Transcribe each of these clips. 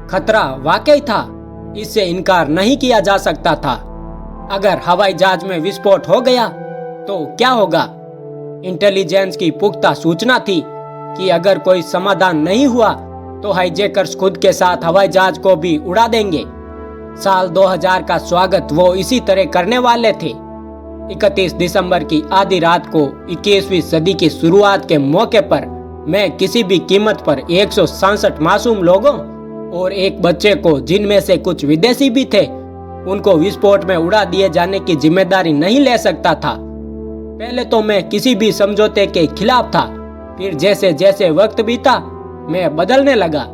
खतरा वाकई था, इससे इनकार नहीं किया जा सकता था। अगर हवाई जहाज में विस्फोट हो गया तो क्या होगा? इंटेलिजेंस की पुख्ता सूचना थी कि अगर कोई समाधान नहीं हुआ तो हाईजैकर्स खुद के साथ हवाई जहाज को भी उड़ा देंगे। साल 2000 का स्वागत वो इसी तरह करने वाले थे। 31 दिसंबर की आधी रात को 21वीं सदी की शुरुआत के मौके पर मैं किसी भी कीमत पर 167 मासूम लोगों और एक बच्चे को, जिनमें से कुछ विदेशी भी थे, उनको विस्फोट में उड़ा दिए जाने की जिम्मेदारी नहीं ले सकता था। पहले तो मैं किसी भी समझौते के खिलाफ था, फिर जैसे जैसे वक्त बीता मैं बदलने लगा।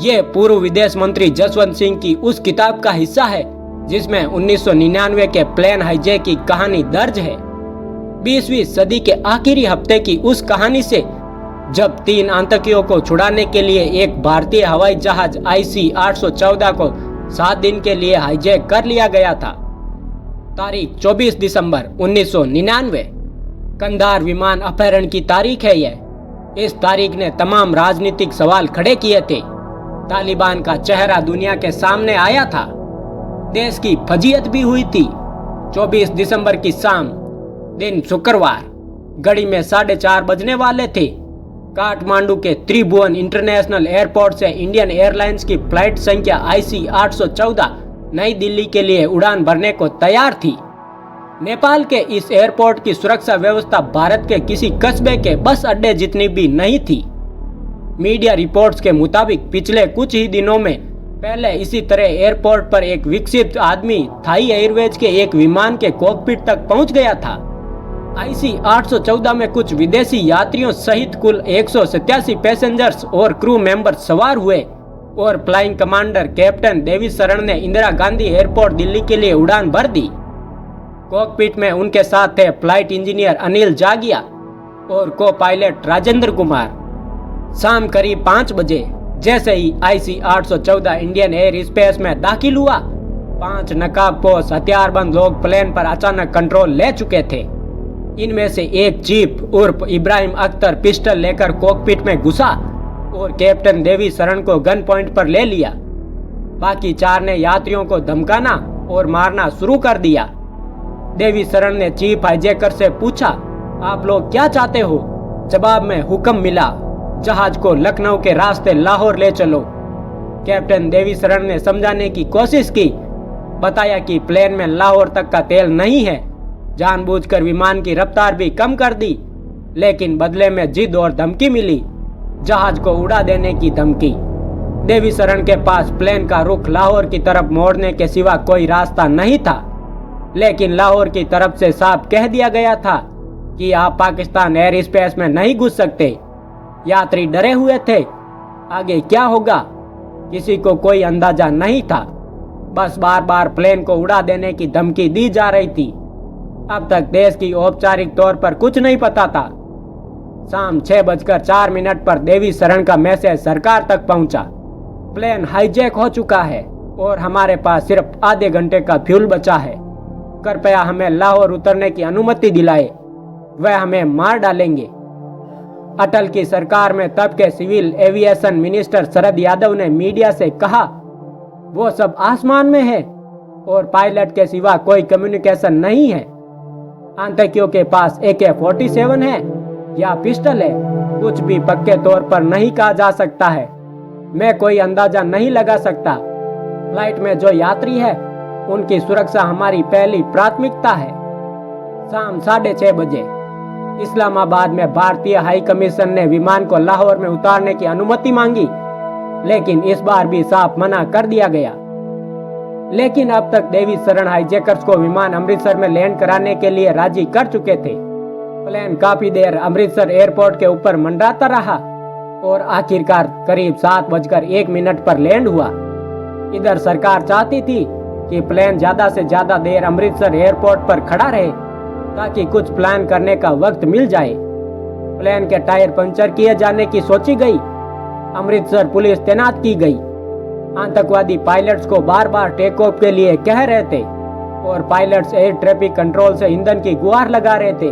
ये पूर्व विदेश मंत्री जसवंत सिंह की उस किताब का हिस्सा है जिसमें 1999 के प्लेन हाईजैक की कहानी दर्ज है। 20वीं सदी के आखिरी हफ्ते की उस कहानी से, जब 3 आतंकियों को छुड़ाने के लिए एक भारतीय हवाई जहाज IC-814 को 7 दिन के लिए हाईजैक कर लिया गया था। तारीख 24 दिसंबर 1999। कंधार विमान अपहरण की तारीख है यह। इस तारीख ने तमाम राजनीतिक सवाल खड़े किए थे। तालिबान का चेहरा दुनिया के सामने आया था। देश की फजीयत भी हुई थी। 24 दिसंबर की शाम, दिन शुक्रवार, घड़ी में 4:30 बजने वाले थे। काठमांडू के त्रिभुवन इंटरनेशनल एयरपोर्ट से इंडियन एयरलाइंस की फ्लाइट संख्या IC-814 नई दिल्ली के लिए उड़ान भरने को तैयार थी। नेपाल के इस एयरपोर्ट की सुरक्षा व्यवस्था भारत के किसी कस्बे के बस अड्डे जितनी भी नहीं थी। मीडिया रिपोर्ट्स के मुताबिक पिछले कुछ ही दिनों में पहले इसी तरह एयरपोर्ट पर एक विकसित आदमी थाई एयरवेज के एक विमान के कॉकपिट तक पहुंच गया था। IC-814 में कुछ विदेशी यात्रियों सहित कुल 187 पैसेंजर्स और क्रू मेंबर सवार हुए और फ्लाइंग कमांडर कैप्टन देवी शरण ने इंदिरा गांधी एयरपोर्ट दिल्ली के लिए उड़ान भर दी। कॉकपिट में उनके साथ थे फ्लाइट इंजीनियर अनिल जागिया और को पायलट राजेंद्र कुमार। शाम करीब 5 बजे जैसे ही IC-814 इंडियन एयर स्पेस में दाखिल हुआ, 5 नकाबपोश हथियारबंद लोग प्लेन पर अचानक कंट्रोल ले चुके थे। इनमें से एक चीफ उर्फ इब्राहिम अख्तर पिस्टल लेकर कॉकपिट में घुसा और कैप्टन देवी शरण को गन पॉइंट पर ले लिया। बाकी 4 ने यात्रियों को धमकाना और मारना शुरू कर दिया। देवी शरण ने चीफ हाईजैकर से पूछा, आप लोग क्या चाहते हो? जवाब में हुक्म मिला, जहाज को लखनऊ के रास्ते लाहौर ले चलो। कैप्टन देवी शरण ने समझाने की कोशिश की, बताया कि प्लेन में लाहौर तक का तेल नहीं है। जानबूझकर विमान की रफ्तार भी कम कर दी, लेकिन बदले में जिद और धमकी मिली, जहाज को उड़ा देने की धमकी। देवी शरण के पास प्लेन का रुख लाहौर की तरफ मोड़ने के सिवा कोई रास्ता नहीं था, लेकिन लाहौर की तरफ से साफ कह दिया गया था कि आप पाकिस्तान एयर स्पेस में नहीं घुस सकते। यात्री डरे हुए थे। आगे क्या होगा किसी को कोई अंदाजा नहीं था। बस बार बार प्लेन को उड़ा देने की धमकी दी जा रही थी। अब तक देश की औपचारिक तौर पर कुछ नहीं पता था। शाम 6:04 पर देवी शरण का मैसेज सरकार तक पहुंचा, प्लेन हाईजैक हो चुका है और हमारे पास सिर्फ आधे घंटे का फ्यूल बचा है। कृपया हमें लाहौर उतरने की अनुमति दिलाए, वह हमें मार डालेंगे। अटल की सरकार में तब के civil aviation minister Sharad Yadav ने मीडिया से कहा, वो सब आसमान में है और पायलट के सिवा कोई कम्युनिकेशन नहीं है। आतंकियों के पास AK-47 है या पिस्टल है, कुछ भी पक्के तौर पर नहीं कहा जा सकता है। मैं कोई अंदाजा नहीं लगा सकता। फ्लाइट में जो यात्री है उनकी सुरक्षा हमारी पहली प्राथमिकता है। शाम 6:30 बजे इस्लामाबाद में भारतीय हाई कमीशन ने विमान को लाहौर में उतारने की अनुमति मांगी, लेकिन इस बार भी साफ मना कर दिया गया। लेकिन अब तक देवी शरण हाईजैकर्स को विमान अमृतसर में लैंड कराने के लिए राजी कर चुके थे। प्लेन काफी देर अमृतसर एयरपोर्ट के ऊपर मंडराता रहा और आखिरकार करीब 7:01 पर लैंड हुआ। इधर सरकार चाहती थी कि प्लेन ज्यादा से ज्यादा देर अमृतसर एयरपोर्ट पर खड़ा रहे ताकि कुछ प्लान करने का वक्त मिल जाए। प्लेन के टायर पंचर किए जाने की सोची गई। अमृतसर पुलिस तैनात की गई। आतंकवादी पायलट्स को बार बार टेक ऑफ के लिए कह रहे थे और पायलट्स एयर ट्रैफिक कंट्रोल से ईंधन की गुहार लगा रहे थे,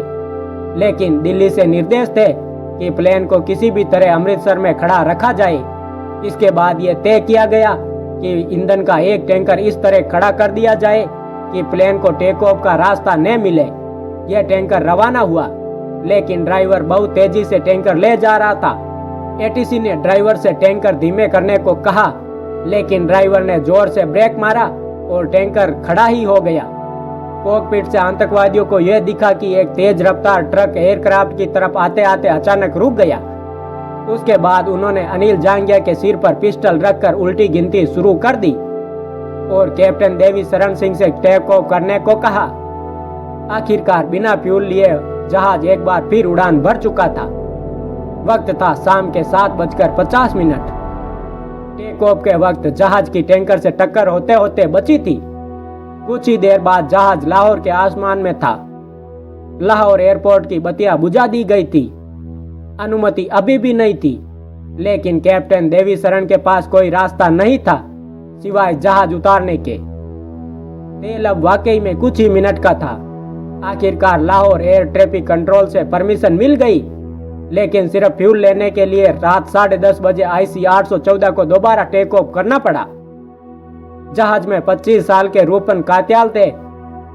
लेकिन दिल्ली से निर्देश थे कि प्लेन को किसी भी तरह अमृतसर में खड़ा रखा जाए। इसके बाद ये तय किया गया कि ईंधन का एक टैंकर इस तरह खड़ा कर दिया जाए कि प्लेन को टेक ऑफ का रास्ता न मिले। यह टैंकर रवाना हुआ, लेकिन ड्राइवर बहुत तेजी से टैंकर ले जा रहा था। एटीसी ने ड्राइवर से टैंकर धीमे करने को कहा, लेकिन ड्राइवर ने जोर से ब्रेक मारा और टैंकर खड़ा ही हो गया। कॉकपिट से आतंकवादियों को यह दिखा कि एक तेज रफ्तार ट्रक एयरक्राफ्ट की तरफ आते आते अचानक रुक गया। उसके बाद उन्होंने अनिल जांगिया के सिर पर पिस्टल रखकर उल्टी गिनती शुरू कर दी और कैप्टन देवी शरण सिंह से टेक ऑफ करने को कहा। आखिरकार बिना फ्यूल लिए जहाज एक बार फिर उड़ान भर चुका था। वक्त था शाम के 7:50। टेक ऑफ के वक्त जहाज की टैंकर से टक्कर होते होते बची थी। कुछ ही देर बाद जहाज लाहौर के आसमान में था। लाहौर एयरपोर्ट की बत्तियां बुझा दी गई थी। अनुमति अभी भी नहीं थी, लेकिन कैप्टन देवी शरण के पास कोई रास्ता नहीं था सिवाय जहाज उतारने के। तेल अब वाकई में कुछ ही मिनट का था। आखिरकार लाहौर एयर ट्रैफिक कंट्रोल से परमिशन मिल गई, लेकिन सिर्फ फ्यूल लेने के लिए रात 10:30 बजे IC 814 को दोबारा टेक ऑफ करना पड़ा। जहाज में 25 साल के रूपन कात्याल थे।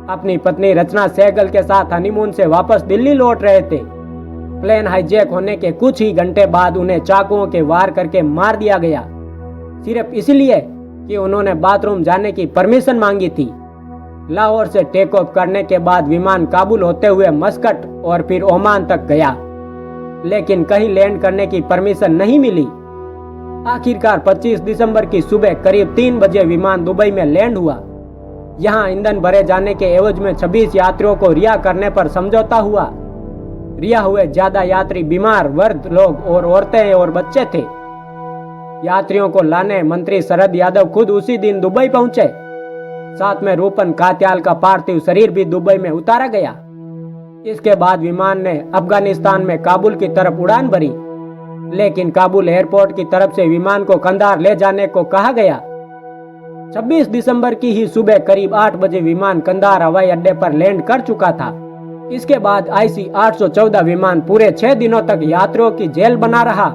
अपनी पत्नी रचना सहगल के साथ हनीमून से वापस दिल्ली लौट रहे थे। प्लेन हाईजैक होने के कुछ ही घंटे बाद उन्हें चाकुओं के वार करके मार दिया गया, सिर्फ इसलिए कि उन्होंने बाथरूम जाने की परमिशन मांगी थी। लाहौर से टेक ऑफ करने के बाद विमान काबुल होते हुए मस्कट और फिर ओमान तक गया, लेकिन कहीं लैंड करने की परमिशन नहीं मिली। आखिरकार 25 दिसंबर की सुबह करीब 3 बजे विमान दुबई में लैंड हुआ। यहाँ ईंधन भरे जाने के एवज में 26 यात्रियों को रिहा करने पर समझौता हुआ। रिहा हुए ज्यादा यात्री बीमार, वृद्ध लोग और औरतें और बच्चे थे। यात्रियों को लाने मंत्री शरद यादव खुद उसी दिन दुबई पहुंचे। साथ में रूपन कात्याल का पार्थिव शरीर भी दुबई में उतारा गया। इसके बाद विमान ने अफगानिस्तान में काबुल की तरफ उड़ान भरी, लेकिन काबुल एयरपोर्ट की तरफ से विमान को कंधार ले जाने को कहा गया। 26 दिसंबर की ही सुबह करीब 8 बजे विमान कंधार हवाई अड्डे पर लैंड कर चुका था। इसके बाद IC 814 विमान पूरे 6 दिनों तक यात्रियों की जेल बना रहा।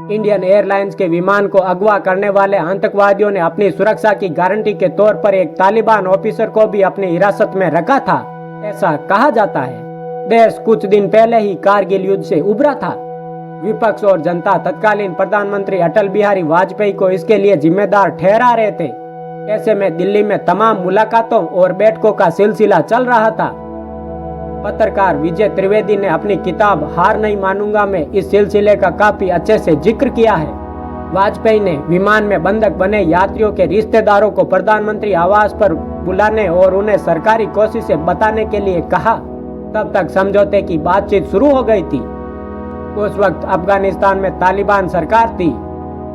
इंडियन एयरलाइंस के विमान को अगवा करने वाले आतंकवादियों ने अपनी सुरक्षा की गारंटी के तौर पर एक तालिबान ऑफिसर को भी अपनी हिरासत में रखा था, ऐसा कहा जाता है। देश कुछ दिन पहले ही कारगिल युद्ध से उभरा था। विपक्ष और जनता तत्कालीन प्रधानमंत्री अटल बिहारी वाजपेयी को इसके लिए जिम्मेदार ठहरा रहे थे। ऐसे में दिल्ली में तमाम मुलाकातों और बैठकों का सिलसिला चल रहा था। पत्रकार विजय त्रिवेदी ने अपनी किताब हार नहीं मानूंगा में इस सिलसिले का काफी अच्छे से जिक्र किया है। वाजपेयी ने विमान में बंधक बने यात्रियों के रिश्तेदारों को प्रधानमंत्री आवास पर बुलाने और उन्हें सरकारी कोशिशें बताने के लिए कहा। तब तक समझौते की बातचीत शुरू हो गई थी। उस वक्त अफगानिस्तान में तालिबान सरकार थी।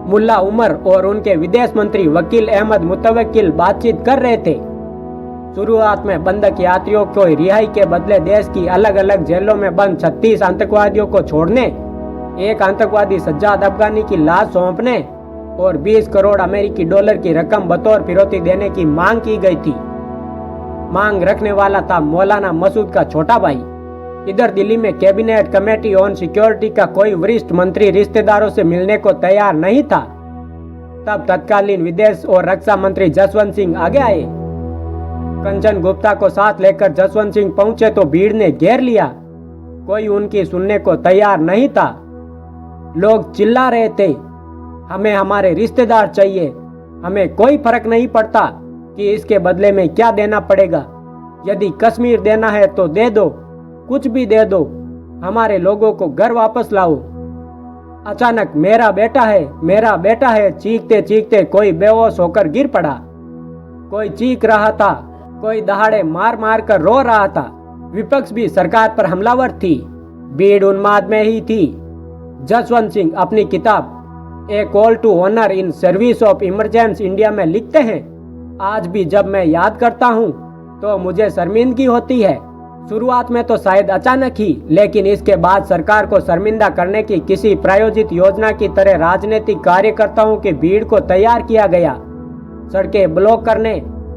मुल्ला उमर और उनके विदेश मंत्री वकील अहमद मुतवक्किल बातचीत कर रहे थे। शुरुआत में बंधक यात्रियों को रिहाई के बदले देश की अलग अलग जेलों में बंद 36 आतंकवादियों को छोड़ने, एक आतंकवादी सज्जाद अफगानी की लाश सौंपने और 20 करोड़ अमेरिकी डॉलर की रकम बतौर फिरौती देने की मांग की गई थी। मांग रखने वाला था मौलाना मसूद का छोटा भाई। इधर दिल्ली में कैबिनेट कमेटी ऑन सिक्योरिटी का कोई वरिष्ठ मंत्री रिश्तेदारों से मिलने को तैयार नहीं था। तब तत्कालीन विदेश और रक्षा मंत्री जसवंत सिंह आगे आए। कंचन गुप्ता को साथ लेकर जसवंत सिंह पहुंचे तो भीड़ ने घेर लिया। कोई उनकी सुनने को तैयार नहीं था। लोग चिल्ला रहे थे, हमें हमारे रिश्तेदार चाहिए, हमें कोई फर्क नहीं पड़ता कि इसके बदले में क्या देना पड़ेगा। यदि कश्मीर देना है तो दे दो, कुछ भी दे दो, हमारे लोगों को घर वापस लाओ। अचानक मेरा बेटा है चीखते चीखते कोई बेहोश होकर गिर पड़ा। कोई चीख रहा था, कोई दहाड़े मार मार कर रो रहा था। विपक्ष भी सरकार पर हमलावर थी। भीड़ उन्माद में ही थी। जसवंत सिंह अपनी किताब A call to honour in service of emergency India में लिखते हैं, आज भी जब मैं याद करता हूँ तो मुझे शर्मिंदगी होती है। शुरुआत में तो शायद अचानक ही, लेकिन इसके बाद सरकार को शर्मिंदा करने की किसी प्रायोजित योजना की तरह राजनीतिक कार्यकर्ताओं की भीड़ को तैयार किया गया। सड़कें ब्लॉक करने,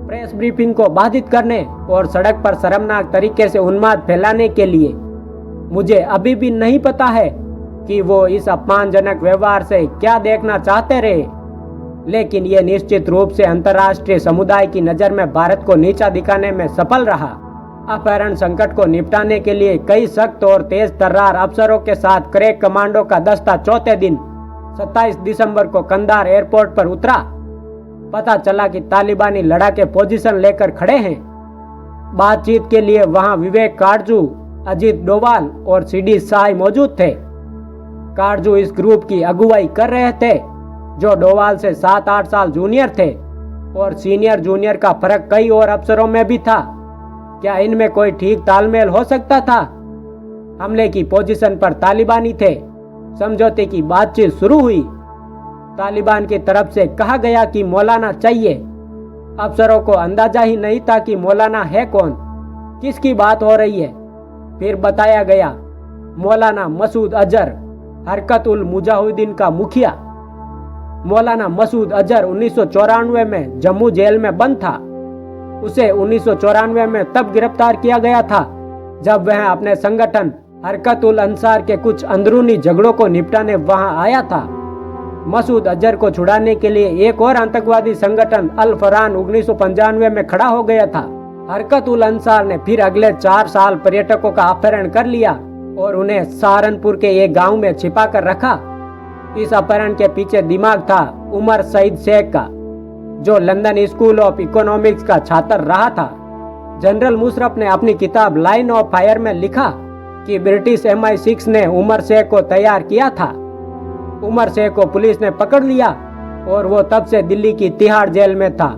प्रेस ब्रीफिंग को बाधित करने और सड़क पर शर्मनाक तरीके से उन्माद फैलाने के लिए। मुझे अभी भी नहीं पता है कि वो इस अपमानजनक व्यवहार से क्या देखना चाहते रहे, लेकिन ये निश्चित रूप से अंतर्राष्ट्रीय समुदाय की नज़र में भारत को नीचा दिखाने में सफल रहा। अपहरण संकट को निपटाने के लिए कई सख्त और तेज तर्रार अफसरों के साथ क्रैक कमांडो का दस्ता चौथे दिन 27 दिसंबर को कंधार एयरपोर्ट पर उतरा। पता चला कि तालिबानी लड़ाके पोजीशन लेकर खड़े हैं। बातचीत के लिए वहां विवेक काटजू, अजीत डोवाल और सीडी शाह मौजूद थे। काटजू इस ग्रुप की अगुवाई कर रहे थे, जो डोवाल से 7-8 साल जूनियर थे, और सीनियर जूनियर का फर्क कई और अफसरों में भी था। क्या इनमें कोई ठीक तालमेल हो सकता था? हमले की पोजीशन पर तालिबानी थे। समझौते की बातचीत शुरू हुई। तालिबान की तरफ से कहा गया कि मौलाना चाहिए। अफसरों को अंदाजा ही नहीं था कि मौलाना है कौन, किसकी बात हो रही है। फिर बताया गया मौलाना मसूद अजहर, हरकत उल मुजाहिदीन का मुखिया। मौलाना मसूद अजहर 1994 में जम्मू जेल में बंद था। उसे 1994 में तब गिरफ्तार किया गया था जब वह अपने संगठन हरकत उल अंसार के कुछ अंदरूनी झगड़ों को निपटाने वहां आया था। मसूद अजहर को छुड़ाने के लिए एक और आतंकवादी संगठन अल फरकान 1995 में खड़ा हो गया था। हरकत उल अंसार ने फिर अगले 4 साल पर्यटकों का अपहरण कर लिया और उन्हें सहारनपुर के एक गांव में छिपा कर रखा। इस अपहरण के पीछे दिमाग था उमर सईद शेख का, जो लंदन स्कूल ऑफ इकोनॉमिक्स का छात्र रहा था। जनरल मुशर्रफ ने अपनी किताब लाइन ऑफ फायर में लिखा कि ब्रिटिश MI6 ने उमर शेख को तैयार किया था। उमर शेख को पुलिस ने पकड़ लिया और वो तब से दिल्ली की तिहाड़ जेल में था।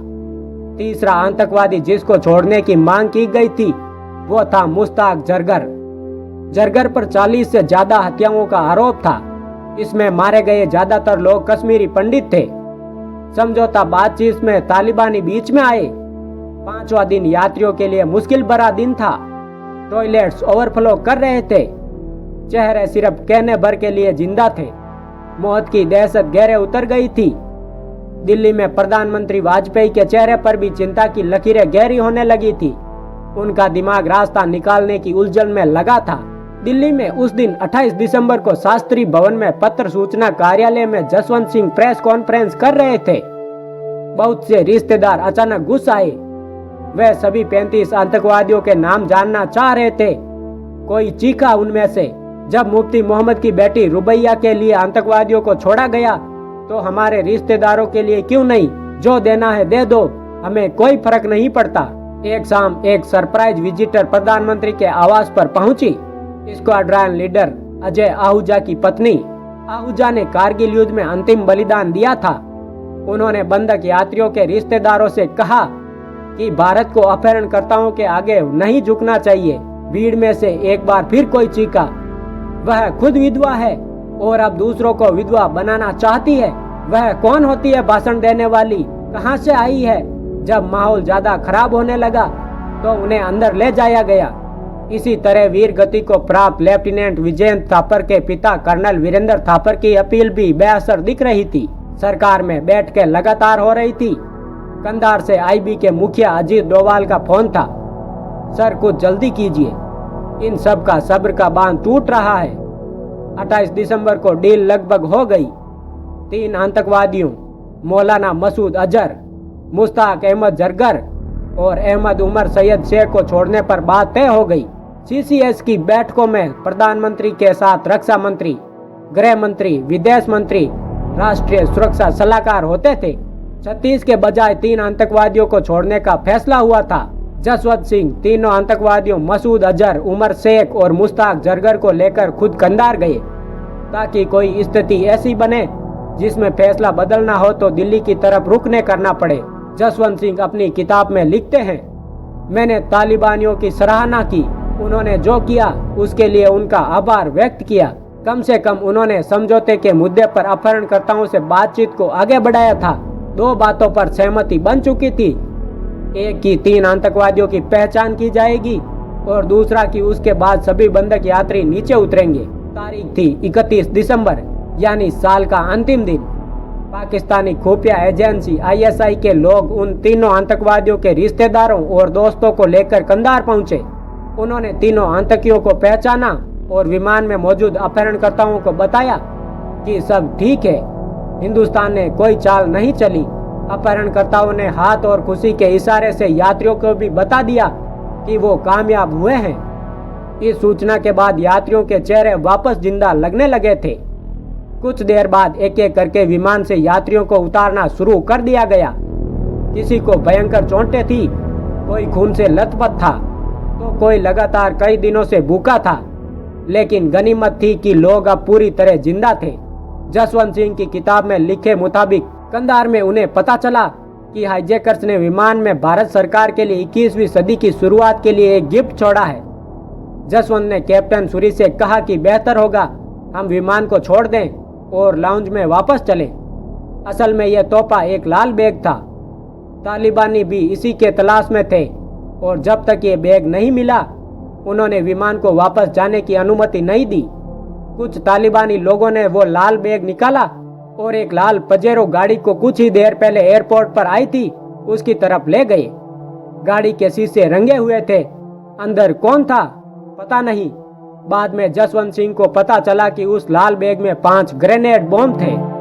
तीसरा आतंकवादी जिसको छोड़ने की मांग की गई थी वो था मुश्ताक जरगर। जरगर पर 40 से ज्यादा हत्याओं का आरोप था। इसमें मारे गए ज्यादातर लोग कश्मीरी पंडित थे। समझौता बातचीत में तालिबानी बीच में आए। 5वां दिन यात्रियों के लिए मुश्किल भरा दिन था। टॉयलेट्स ओवरफ्लो कर रहे थे। चेहरे सिर्फ कहने भर के लिए जिंदा थे। मौत की दहशत गहरे उतर गई थी। दिल्ली में प्रधानमंत्री वाजपेयी के चेहरे पर भी चिंता की लकीरें गहरी होने लगी थी। उनका दिमाग रास्ता निकालने की उलझन में लगा था। दिल्ली में उस दिन 28 दिसंबर को शास्त्री भवन में पत्र सूचना कार्यालय में जसवंत सिंह प्रेस कॉन्फ्रेंस कर रहे थे। बहुत से रिश्तेदार अचानक घुस आए। वे सभी 35 आतंकवादियों के नाम जानना चाह रहे थे। कोई चीखा उनमें से, जब मुफ्ती मोहम्मद की बेटी रुबैया के लिए आतंकवादियों को छोड़ा गया तो हमारे रिश्तेदारों के लिए क्यों नहीं? जो देना है दे दो, हमें कोई फर्क नहीं पड़ता। एक शाम एक सरप्राइज विजिटर प्रधानमंत्री के आवास पर पहुंची। स्क्वाड्रन लीडर अजय आहूजा की पत्नी। आहूजा ने कारगिल युद्ध में अंतिम बलिदान दिया था। उन्होंने बंधक यात्रियों के रिश्तेदारों से कहा कि भारत को अपहरणकर्ताओं के आगे नहीं झुकना चाहिए। भीड़ में से एक बार फिर कोई चीखा, वह खुद विधवा है और अब दूसरों को विधवा बनाना चाहती है। वह कौन होती है भाषण देने वाली? कहां से आई है? जब माहौल ज्यादा खराब होने लगा तो उन्हें अंदर ले जाया गया। इसी तरह वीर गति को प्राप्त लेफ्टिनेंट विजयेंद्र थापर के पिता कर्नल वीरेंद्र थापर की अपील भी बेअसर दिख रही थी। सरकार में बैठकें लगातार हो रही थी। कंधार से IB के मुखिया अजीत डोवाल का फोन था। सर कुछ जल्दी कीजिए, इन सब का सब्र का बांध टूट रहा है। 28 दिसंबर को डील लगभग हो गई। 3 आतंकवादियों मौलाना मसूद अजहर, मुश्ताक अहमद जरगर और अहमद उमर सैयद शेख को छोड़ने पर बात तय हो गई। CCS की बैठकों में प्रधानमंत्री के साथ रक्षा मंत्री, गृह मंत्री, विदेश मंत्री, राष्ट्रीय सुरक्षा सलाहकार होते थे। 36 के बजाय 3 आतंकवादियों को छोड़ने का फैसला हुआ था। जसवंत सिंह तीनों आतंकवादियों मसूद अजहर, उमर शेख और मुश्ताक जरगर को लेकर खुद कंधार गए, ताकि कोई स्थिति ऐसी बने जिसमें फैसला बदलना हो तो दिल्ली की तरफ रुकने करना पड़े। जसवंत सिंह अपनी किताब में लिखते हैं, मैंने तालिबानियों की सराहना की। उन्होंने जो किया उसके लिए उनका आभार व्यक्त किया। कम से कम उन्होंने समझौते के मुद्दे पर अपहरणकर्ताओं से बातचीत को आगे बढ़ाया था। 2 बातों पर सहमति बन चुकी थी। एक की 3 आतंकवादियों की पहचान की जाएगी और दूसरा कि उसके बाद सभी बंधक यात्री नीचे उतरेंगे। तारीख थी 31 दिसंबर, यानी साल का अंतिम दिन। पाकिस्तानी खुफिया एजेंसी ISI के लोग उन तीनों आतंकवादियों के रिश्तेदारों और दोस्तों को लेकर कंधार पहुंचे। उन्होंने तीनों आतंकियों को पहचाना और विमान में मौजूद अपहरणकर्ताओं को बताया कि सब ठीक है। हिंदुस्तान ने कोई चाल नहीं चली। अपहरणकर्ताओं ने हाथ और खुशी के इशारे से यात्रियों को भी बता दिया कि वो कामयाब हुए हैं। इस सूचना के बाद यात्रियों के चेहरे वापस जिंदा लगने लगे थे। कुछ देर बाद एक एक करके विमान से यात्रियों को उतारना शुरू कर दिया गया। किसी को भयंकर चोटें थी, कोई खून से लथपथ था, तो कोई लगातार कई दिनों से भूखा था। लेकिन गनीमत थी कि लोग अब पूरी तरह जिंदा थे। जसवंत सिंह की किताब में लिखे मुताबिक कंधार में उन्हें पता चला कि हाईजैकर्स ने विमान में भारत सरकार के लिए 21वीं सदी की शुरुआत के लिए एक गिफ्ट छोड़ा है। जसवंत ने कैप्टन सूरी से कहा कि बेहतर होगा हम विमान को छोड़ दें और लाउंज में वापस चलें। असल में यह तोहफा एक लाल बैग था। तालिबानी भी इसी के तलाश में थे और जब तक ये बैग नहीं मिला उन्होंने विमान को वापस जाने की अनुमति नहीं दी। कुछ तालिबानी लोगों ने वो लाल बैग निकाला और एक लाल पजेरो गाड़ी को कुछ ही देर पहले एयरपोर्ट पर आई थी उसकी तरफ ले गए। गाड़ी के शीशे रंगे हुए थे। अंदर कौन था पता नहीं। बाद में जसवंत सिंह को पता चला कि उस लाल बैग में 5 ग्रेनेड बॉम्ब थे।